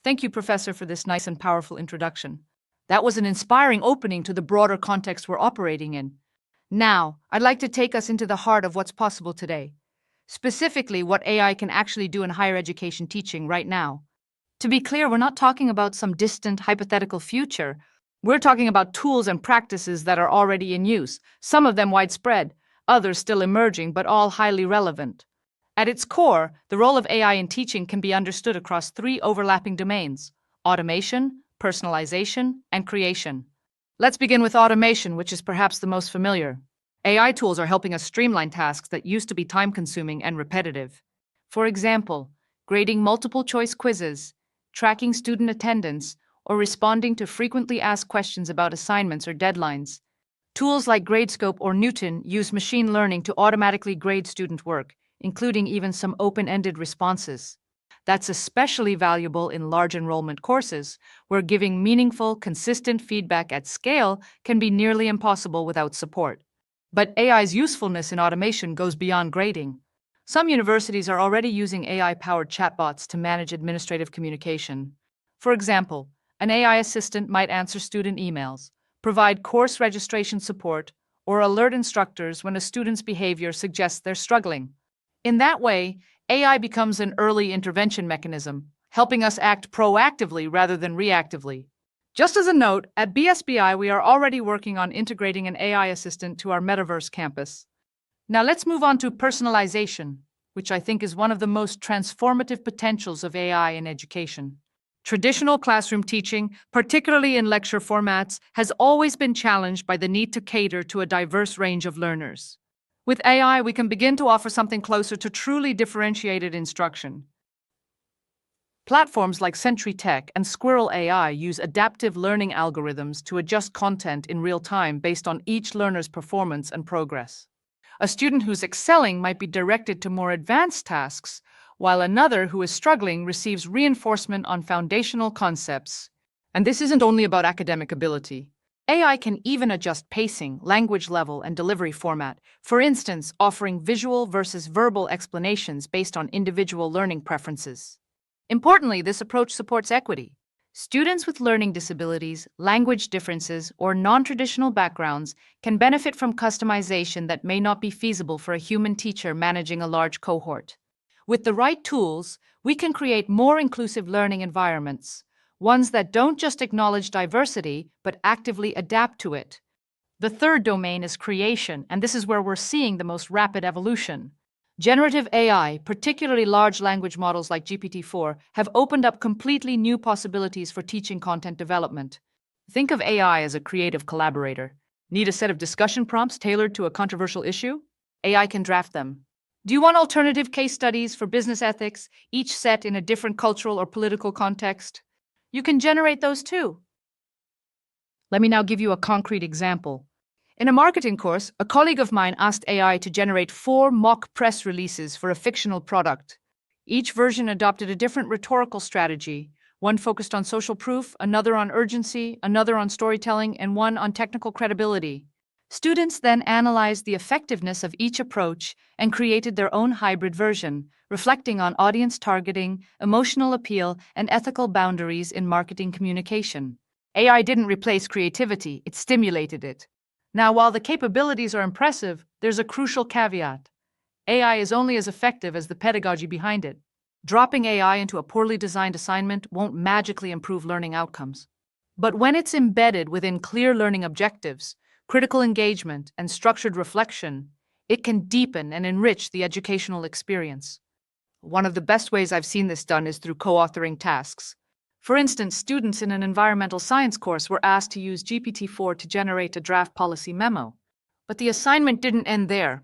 Thank you, Professor, for this nice and powerful introduction. That was an inspiring opening to the broader context we're operating in. Now, I'd like to take us into the heart of what's possible today, specifically what AI can actually do in higher education teaching right now. To be clear, we're not talking about some distant hypothetical future. We're talking about tools and practices that are already in use, some of them widespread, others still emerging, but all highly relevant. At its core, the role of AI in teaching can be understood across three overlapping domains: automation, personalization, and creation. Let's begin with automation, which is perhaps the most familiar. AI tools are helping us streamline tasks that used to be time-consuming and repetitive. For example, grading multiple-choice quizzes, tracking student attendance, or responding to frequently asked questions about assignments or deadlines. Tools like Gradescope or Newton use machine learning to automatically grade student work, including even some open-ended responses. That's especially valuable in large enrollment courses, where giving meaningful, consistent feedback at scale can be nearly impossible without support. But AI's usefulness in automation goes beyond grading. Some universities are already using AI-powered chatbots to manage administrative communication. For example, an AI assistant might answer student emails, provide course registration support, or alert instructors when a student's behavior suggests they're struggling. In that way, AI becomes an early intervention mechanism, helping us act proactively rather than reactively. Just as a note, at BSBI we are already working on integrating an AI assistant to our metaverse campus. Now let's move on to personalization, which I think is one of the most transformative potentials of AI in education. Traditional classroom teaching, particularly in lecture formats, has always been challenged by the need to cater to a diverse range of learners. With AI, we can begin to offer something closer to truly differentiated instruction. Platforms like Sentry Tech and Squirrel AI use adaptive learning algorithms to adjust content in real time based on each learner's performance and progress. A student who's excelling might be directed to more advanced tasks, while another who is struggling receives reinforcement on foundational concepts. And this isn't only about academic ability. AI can even adjust pacing, language level, and delivery format, for instance, offering visual versus verbal explanations based on individual learning preferences. Importantly, this approach supports equity. Students with learning disabilities, language differences, or non-traditional backgrounds can benefit from customization that may not be feasible for a human teacher managing a large cohort. With the right tools, we can create more inclusive learning environments, ones that don't just acknowledge diversity, but actively adapt to it. The third domain is creation, and this is where we're seeing the most rapid evolution. Generative AI, particularly large language models like GPT-4, have opened up completely new possibilities for teaching content development. Think of AI as a creative collaborator. Need a set of discussion prompts tailored to a controversial issue? AI can draft them. Do you want alternative case studies for business ethics, each set in a different cultural or political context? You can generate those too. Let me now give you a concrete example. In a marketing course, a colleague of mine asked AI to generate 4 mock press releases for a fictional product. Each version adopted a different rhetorical strategy, one focused on social proof, another on urgency, another on storytelling, and one on technical credibility. Students then analyzed the effectiveness of each approach and created their own hybrid version, reflecting on audience targeting, emotional appeal, and ethical boundaries in marketing communication. AI didn't replace creativity, it stimulated it. Now, while the capabilities are impressive, there's a crucial caveat. AI is only as effective as the pedagogy behind it. Dropping AI into a poorly designed assignment won't magically improve learning outcomes. But when it's embedded within clear learning objectives, critical engagement, and structured reflection, it can deepen and enrich the educational experience. One of the best ways I've seen this done is through co-authoring tasks. For instance, students in an environmental science course were asked to use GPT-4 to generate a draft policy memo. But the assignment didn't end there.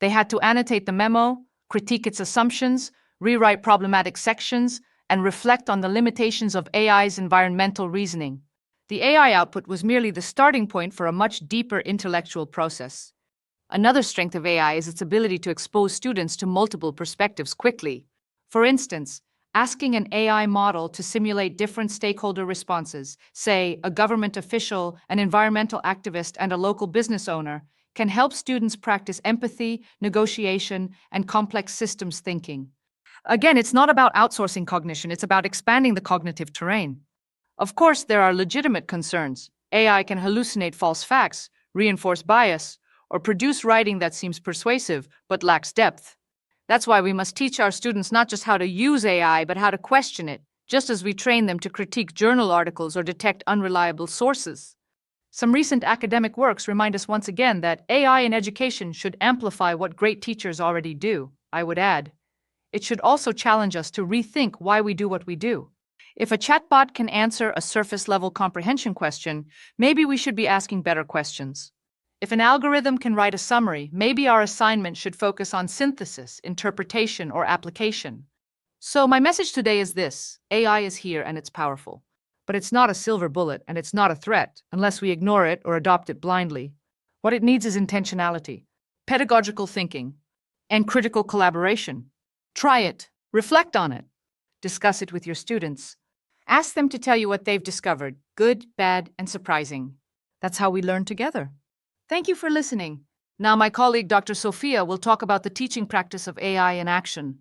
They had to annotate the memo, critique its assumptions, rewrite problematic sections, and reflect on the limitations of AI's environmental reasoning. The AI output was merely the starting point for a much deeper intellectual process. Another strength of AI is its ability to expose students to multiple perspectives quickly. For instance, asking an AI model to simulate different stakeholder responses, say a government official, an environmental activist, and a local business owner, can help students practice empathy, negotiation, and complex systems thinking. Again, it's not about outsourcing cognition, it's about expanding the cognitive terrain. Of course, there are legitimate concerns. AI can hallucinate false facts, reinforce bias, or produce writing that seems persuasive but lacks depth. That's why we must teach our students not just how to use AI, but how to question it, just as we train them to critique journal articles or detect unreliable sources. Some recent academic works remind us once again that AI in education should amplify what great teachers already do. I would add, it should also challenge us to rethink why we do what we do. If a chatbot can answer a surface-level comprehension question, maybe we should be asking better questions. If an algorithm can write a summary, maybe our assignment should focus on synthesis, interpretation, or application. So my message today is this: AI is here and it's powerful. But it's not a silver bullet and it's not a threat unless we ignore it or adopt it blindly. What it needs is intentionality, pedagogical thinking, and critical collaboration. Try it, reflect on it, discuss it with your students. Ask them to tell you what they've discovered, good, bad, and surprising. That's how we learn together. Thank you for listening. Now my colleague Dr. Sophia will talk about the teaching practice of AI in action.